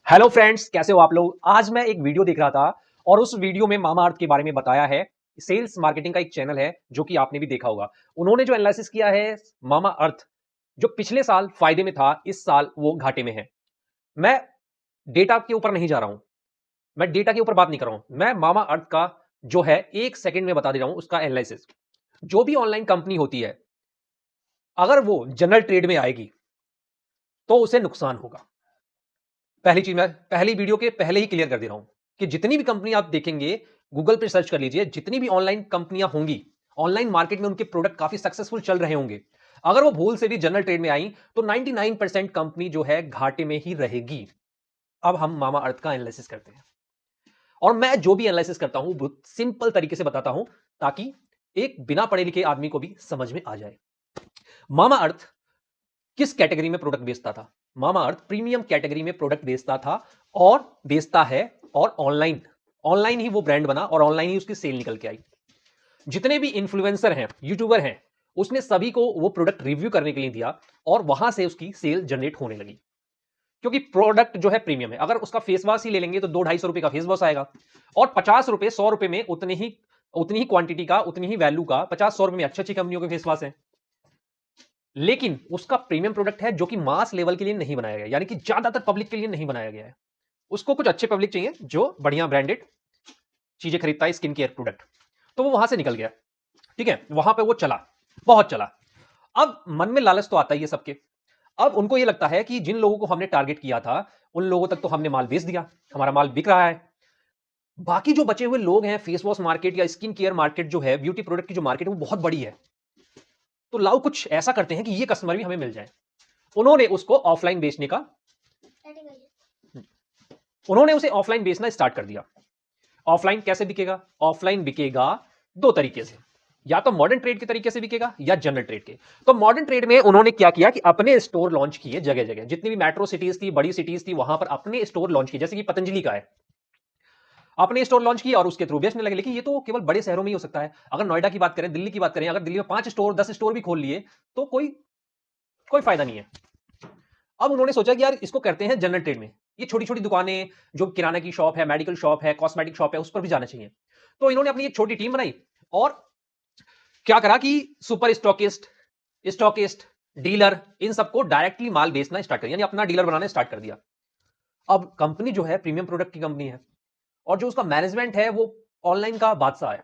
Hello friends, कैसे हो आप लोग। आज मैं एक वीडियो देख रहा था और उस वीडियो में मामा अर्थ के बारे में बताया है। सेल्स मार्केटिंग का एक चैनल है जो कि आपने भी देखा होगा। उन्होंने जो एनालिसिस किया है, मामा अर्थ जो पिछले साल फायदे में था, इस साल वो घाटे में है। मैं डेटा के ऊपर नहीं जा रहा हूं, मैं डेटा के ऊपर बात नहीं कर रहा हूं। मैं मामा अर्थ का जो है एक सेकंड में बता दे रहा हूं उसका एनालिसिस। जो भी ऑनलाइन कंपनी होती है, अगर वो जनरल ट्रेड में आएगी तो उसे नुकसान होगा। पहली चीज मैं पहली वीडियो के पहले ही क्लियर कर दे रहा हूं कि जितनी भी कंपनी आप देखेंगे, गूगल पे सर्च कर लीजिए, जितनी भी ऑनलाइन कंपनियां होंगी, ऑनलाइन मार्केट में उनके प्रोडक्ट काफी सक्सेसफुल चल रहे होंगे। अगर वो भूल से भी जनरल ट्रेड में आई तो 99% कंपनी जो है घाटे में ही रहेगी। अब हम मामा अर्थ का एनालिसिस करते हैं और मैं जो भी एनालिसिस करता हूं बहुत सिंपल तरीके से बताता हूं ताकि एक बिना पढ़े लिखे आदमी को भी समझ में आ जाए। मामा अर्थ किस कैटेगरी में प्रोडक्ट बेचता था? मामा अर्थ प्रीमियम कैटेगरी में प्रोडक्ट बेचता था और बेचता है। और ऑनलाइन ऑनलाइन ही वो ब्रांड बना और ऑनलाइन ही उसकी सेल निकल के आई। जितने भी इन्फ्लुएंसर हैं, यूट्यूबर हैं, उसने सभी को वो प्रोडक्ट रिव्यू करने के लिए दिया और वहां से उसकी सेल जनरेट होने लगी। क्योंकि प्रोडक्ट जो है प्रीमियम है। अगर उसका फेस वॉश ही ले लेंगे तो 200-250 रुपए का फेस वॉश आएगा और 50 रुपए 100 रुपए में उतनी ही क्वांटिटी का, उतनी ही वैल्यू का 50-100 रुपए में अच्छी अच्छी कंपनियों के फेस वॉश है। लेकिन उसका प्रीमियम प्रोडक्ट है जो कि मास लेवल के लिए नहीं बनाया गया, यानी कि ज्यादातर पब्लिक के लिए नहीं बनाया गया है। उसको कुछ अच्छे पब्लिक चाहिए जो बढ़िया ब्रांडेड चीजें खरीदता है, स्किन केयर प्रोडक्ट। तो वो वहां से निकल गया। ठीक है, वहां पे वो चला, बहुत चला। अब मन में लालच तो आता ही है सबके। अब उनको ये लगता है कि जिन लोगों को हमने टारगेट किया था उन लोगों तक तो हमने माल बेच दिया, हमारा माल बिक रहा है। बाकी जो बचे हुए लोग हैं, फेस वॉश मार्केट या स्किन केयर मार्केट जो है, ब्यूटी प्रोडक्ट की जो मार्केट है वो बहुत बड़ी है। तो लाओ कुछ ऐसा करते हैं कि ये कस्टमर भी हमें मिल जाए। उन्होंने उसको ऑफलाइन बेचने का उन्होंने उसे ऑफलाइन बेचना स्टार्ट कर दिया। ऑफलाइन कैसे बिकेगा? ऑफलाइन बिकेगा दो तरीके से, या तो मॉडर्न ट्रेड के तरीके से बिकेगा या जनरल ट्रेड के। तो मॉडर्न ट्रेड में उन्होंने क्या किया कि अपने स्टोर लॉन्च किए जगह जगह, जितनी भी मेट्रो सिटीज थी, बड़ी सिटीज थी, वहां पर अपने स्टोर लॉन्च किए। जैसे कि पतंजलि का है, अपने स्टोर लॉन्च किए और उसके थ्रू बेचने लगे। लेकिन ये तो केवल बड़े शहरों में ही हो सकता है। अगर नोएडा की बात करें, दिल्ली की बात करें, अगर दिल्ली में 5 स्टोर 10 स्टोर भी खोल लिए तो कोई कोई फायदा नहीं है। अब उन्होंने सोचा कि यार इसको करते हैं जनरल ट्रेड में। ये छोटी छोटी दुकानें, जो किराना की शॉप है, मेडिकल शॉप है, कॉस्मेटिक शॉप है, उस पर भी जाना चाहिए। तो इन्होंने अपनी एक छोटी टीम बनाई और क्या करा कि सुपर स्टॉकिस्ट, स्टॉकिस्ट, डीलर, इन सबको डायरेक्टली माल बेचना स्टार्ट कर, यानी अपना डीलर बनाना स्टार्ट कर दिया। अब कंपनी जो है प्रीमियम प्रोडक्ट की कंपनी है और जो उसका मैनेजमेंट है वो ऑनलाइन का बादशाह है।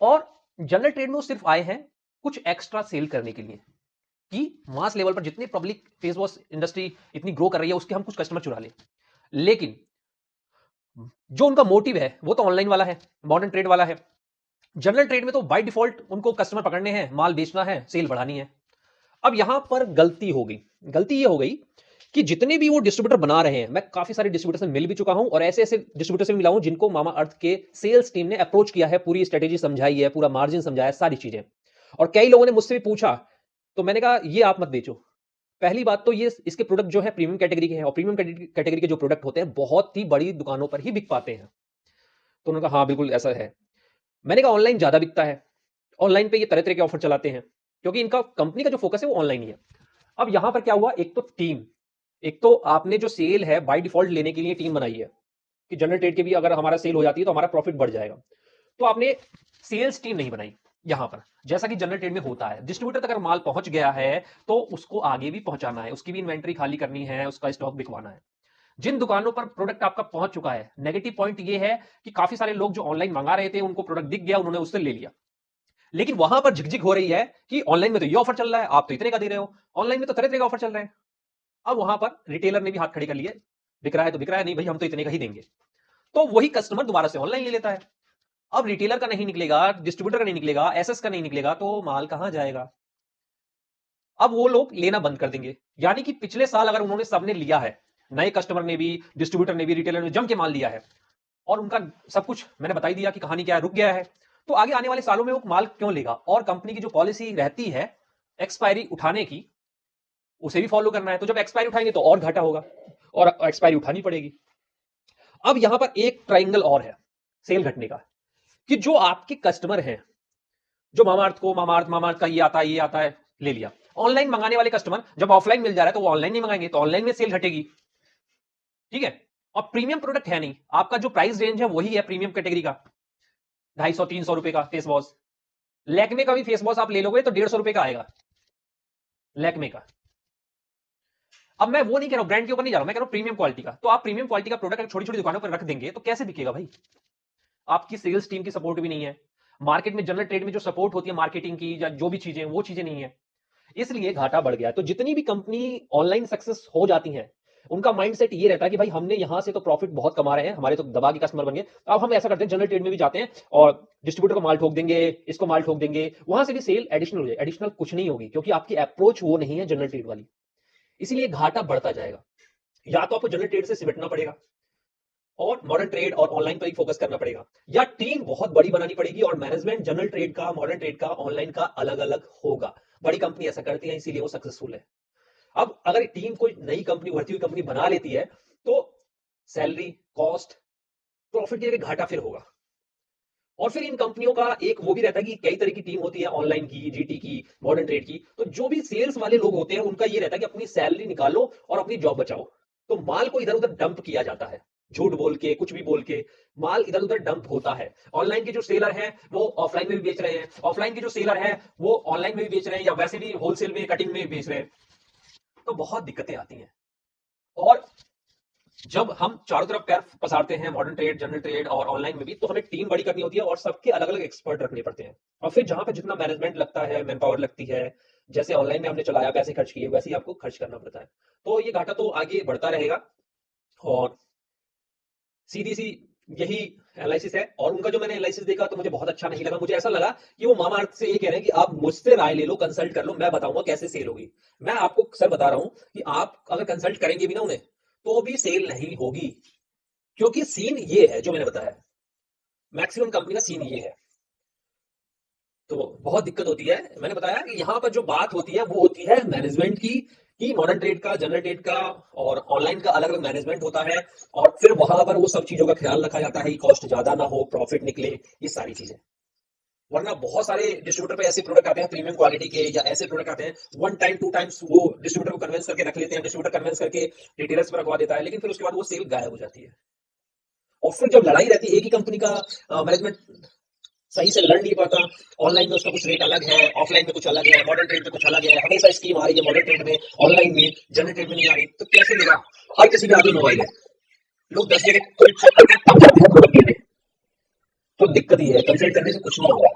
और जनरल ट्रेड में वो सिर्फ आए हैं कुछ एक्स्ट्रा सेल करने के लिए कि मास लेवल पर जितने पब्लिक फेस वॉश इंडस्ट्री इतनी ग्रो कर रही है उसके हम कुछ कस्टमर चुरा लें। लेकिन जो उनका मोटिव है वो तो ऑनलाइन वाला है, मॉडर्न ट्रेड वाला है। जनरल ट्रेड में तो बाय डिफॉल्ट उनको कस्टमर पकड़ने हैं, माल बेचना है, सेल बढ़ानी है। अब यहां पर गलती हो गई। गलती ये हो गई कि जितने भी वो डिस्ट्रीब्यूटर बना रहे हैं, मैं काफी सारे डिस्ट्रीब्यूटर से मिल भी चुका हूं और ऐसे ऐसे डिस्ट्रीब्यूटर से मिला हूं जिनको मामा अर्थ के सेल्स टीम ने अप्रोच किया है, पूरी स्ट्रेटेजी समझाई है, पूरा मार्जिन समझाया है, सारी चीजें। और कई लोगों ने मुझसे भी पूछा, तो मैंने कहा ये आप मत बेचो। पहली बात तो ये इसके प्रोडक्ट जो है प्रीमियम कैटेगरी के हैं और प्रीमियम कैटेगरी के जो प्रोडक्ट होते हैं बहुत ही बड़ी दुकानों पर ही बिक पाते हैं। तो उन्होंने कहा हाँ बिल्कुल ऐसा है। मैंने कहा ऑनलाइन ज्यादा बिकता है, ऑनलाइन पे ये तरह तरह के ऑफर चलाते हैं क्योंकि इनका कंपनी का जो फोकस है वो ऑनलाइन ही है। अब यहां पर क्या हुआ, एक तो टीम, एक तो आपने जो सेल है बाय डिफॉल्ट लेने के लिए टीम बनाई है कि जनरल ट्रेड के भी अगर हमारा सेल हो जाती है तो हमारा प्रॉफिट बढ़ जाएगा। तो आपने सेल्स टीम नहीं बनाई यहां पर, जैसा कि जनरल ट्रेड में होता है। डिस्ट्रीब्यूटर तक अगर माल पहुंच गया है तो उसको आगे भी पहुंचाना है, उसकी भी इन्वेंट्री खाली करनी है, उसका स्टॉक बिकवाना है। जिन दुकानों पर प्रोडक्ट आपका पहुंच चुका है, नेगेटिव पॉइंट ये है कि काफी सारे लोग जो ऑनलाइन मंगा रहे थे उनको प्रोडक्ट दिख गया, उन्होंने उससे ले लिया। लेकिन वहां पर झिकझिक हो रही है कि ऑनलाइन में तो ये ऑफर चल रहा है, आप तो इतने का दे रहे हो, ऑनलाइन में तो तरह तरह का ऑफर चल रहे हैं। अब वहां पर रिटेलर ने भी हाथ खड़े कर लिए, बिक रहा है तो बिक रहा है, नहीं भाई हम तो इतने का ही देंगे। तो वही कस्टमर दोबारा से ऑनलाइन ले लेता है। अब रिटेलर का नहीं निकलेगा, डिस्ट्रीब्यूटर का नहीं निकलेगा, एसएस का नहीं निकलेगा तो माल कहां जाएगा? अब वो लोग लेना बंद कर देंगे। यानी कि पिछले साल अगर उन्होंने सबने लिया है, नए कस्टमर ने भी, डिस्ट्रीब्यूटर ने भी, रिटेलर ने जम के माल लिया है और उनका सब कुछ मैंने बता ही दिया कि कहानी क्या है, रुक गया है। तो आगे आने वाले सालों में वो माल क्यों लेगा? और कंपनी की जो पॉलिसी रहती है एक्सपायरी उठाने की, उसे भी फॉलो करना है। तो जब एक्सपायरी उठाएंगे तो और घाटा होगा और एक्सपायरी उठानी पड़ेगी। अब यहां पर एक ट्राइंगल और है सेल घटने का, कि जो आपके कस्टमर हैं, जो मामाअर्थ का ये आता है, ले लिया। ऑनलाइन मंगाने वाले कस्टमर जब ऑफलाइन मिल जा रहा है तो वो ऑनलाइन नहीं मंगाएंगे, तो ऑनलाइन में सेल घटेगी। ठीक है, और प्रीमियम प्रोडक्ट है नहीं, आपका जो प्राइस रेंज है वही है प्रीमियम कैटेगरी का, 250-300 रुपए का फेस वॉश। लैक्मे का भी फेस वॉश आप ले लोगे तो 150 रुपए का आएगा, लैक्मे का। अब मैं वो नहीं कह रहा हूं, ब्रांड के ऊपर नहीं जा रहा हूं, मैं कह रहा हूं प्रीमियम क्वालिटी का। तो आप प्रीमियम क्वालिटी का प्रोडक्ट छोटी छोटी दुकानों पर रख देंगे तो कैसे बिकेगा भाई? आपकी सेल्स टीम की सपोर्ट भी नहीं है, मार्केट में जनरल ट्रेड में जो सपोर्ट होती है मार्केटिंग की या जो भी चीजें, वो चीजें नहीं है, इसलिए घाटा बढ़ गया। तो जितनी भी कंपनी ऑनलाइन सक्सेस हो जाती हैं, उनका माइंडसेट ये रहता है कि भाई हमने यहां से तो प्रॉफिट बहुत कमा रहे हैं, हमारे तो दबा के कस्टमर बन गए, अब हम ऐसा करते हैं जनरल ट्रेड में भी जाते हैं और डिस्ट्रीब्यूटर को माल ठोक देंगे, इसको माल ठोक देंगे, वहां से भी सेल एडिशनल हो जाए। एडिशनल कुछ नहीं होगी क्योंकि आपकी अप्रोच वो नहीं है जनरल ट्रेड वाली, इसीलिए घाटा बढ़ता जाएगा। या तो आपको जनरल ट्रेड से सिमटना पड़ेगा और मॉडर्न ट्रेड और ऑनलाइन पर ही फोकस करना पड़ेगा, या टीम बहुत बड़ी बनानी पड़ेगी और मैनेजमेंट जनरल ट्रेड का, मॉडर्न ट्रेड का, ऑनलाइन का अलग अलग होगा। बड़ी कंपनी ऐसा करती है, इसीलिए वो सक्सेसफुल है। अब अगर टीम कोई नई कंपनी, उभरती हुई कंपनी बना लेती है तो सैलरी, कॉस्ट, प्रॉफिट की जगह घाटा फिर होगा। और फिर इन कंपनियों का एक वो भी रहता है कि कई तरह की टीम होती है, ऑनलाइन की, जीटी की, मॉडर्न ट्रेड की। तो जो भी सेल्स वाले लोग होते हैं उनका ये रहता है कि अपनी सैलरी निकालो और अपनी जॉब बचाओ। तो माल को इधर उधर डंप किया जाता है, झूठ बोल के, कुछ भी बोल के माल इधर उधर डंप होता है। ऑनलाइन के जो सेलर हैं वो ऑफलाइन में भी बेच रहे हैं, ऑफलाइन के जो सेलर हैं वो ऑनलाइन में भी बेच रहे हैं, या वैसे भी होलसेल में, कटिंग में बेच रहे हैं। तो बहुत दिक्कतें आती हैं। और जब हम चारों तरफ पैर पसारते हैं, मॉडर्न ट्रेड, जनरल ट्रेड और ऑनलाइन में भी, तो हमें टीम बड़ी करनी होती है और सबके अलग अलग एक्सपर्ट रखने पड़ते हैं। और फिर जहां पे जितना मैनेजमेंट लगता है, मैन पावर लगती है, जैसे ऑनलाइन में हमने चलाया, पैसे खर्च किए, वैसे ही आपको खर्च करना पड़ता है। तो ये घाटा तो आगे बढ़ता रहेगा। और सीधी सी यही एनालिसिस है। और उनका जो मैंने एनालिसिस देखा तो मुझे बहुत अच्छा नहीं लगा। मुझे ऐसा लगा कि वो मामाअर्थ से ये कह रहे हैं कि आप मुझसे राय ले लो, कंसल्ट कर लो, मैं बताऊंगा कैसे सेल होगी। मैं आपको सर बता रहा हूं कि आप अगर कंसल्ट करेंगे भी ना उन्हें, तो भी सेल नहीं होगी। क्योंकि सीन ये है जो मैंने बताया, मैक्सिमम कंपनी का सीन ये है। तो बहुत दिक्कत होती है। मैंने बताया कि यहाँ पर जो बात होती है वो होती है मैनेजमेंट की, कि मॉडर्न ट्रेड का, जनरल ट्रेड का और ऑनलाइन का अलग अलग मैनेजमेंट होता है। और फिर वहां पर वो सब चीजों का ख्याल रखा जाता है कि कॉस्ट ज्यादा ना हो, प्रॉफिट निकले, ये सारी चीजें। वरना बहुत सारे डिस्ट्रीब्यूटर पे ऐसे प्रोडक्ट आते हैं प्रीमियम क्वालिटी के, या ऐसे प्रोडक्ट आते हैं वन टाइम टू टाइम्स वो डिस्ट्रीब्यूटर को कन्विंस करके रख लेते हैं, डिस्ट्रीब्यूटर कन्विंस करके रिटेलर्स पर रखवा देता है, लेकिन फिर उसके बाद वो सेल गायब हो जाती है। और फिर जब लड़ाई रहती है, एक ही कंपनी का मैनेजमेंट सही से लड़ नहीं पाता, ऑनलाइन में उसका कुछ रेट अलग है, ऑफलाइन में कुछ अलग है, मॉडर्न ट्रेड में कुछ अलग है, हमेशा स्कीम आ रही है मॉडर्न ट्रेड में, ऑनलाइन में, जनरल ट्रेड में नहीं आ रही, तो कैसे लेगा? हर किसी के हाथ में मोबाइल है, लोग 10 जगह क्लिक करके पहुंच जाते हैं प्रोडक्ट लेने। तो दिक्कत ये है, कंसल्ट करने से कुछ नहीं होगा।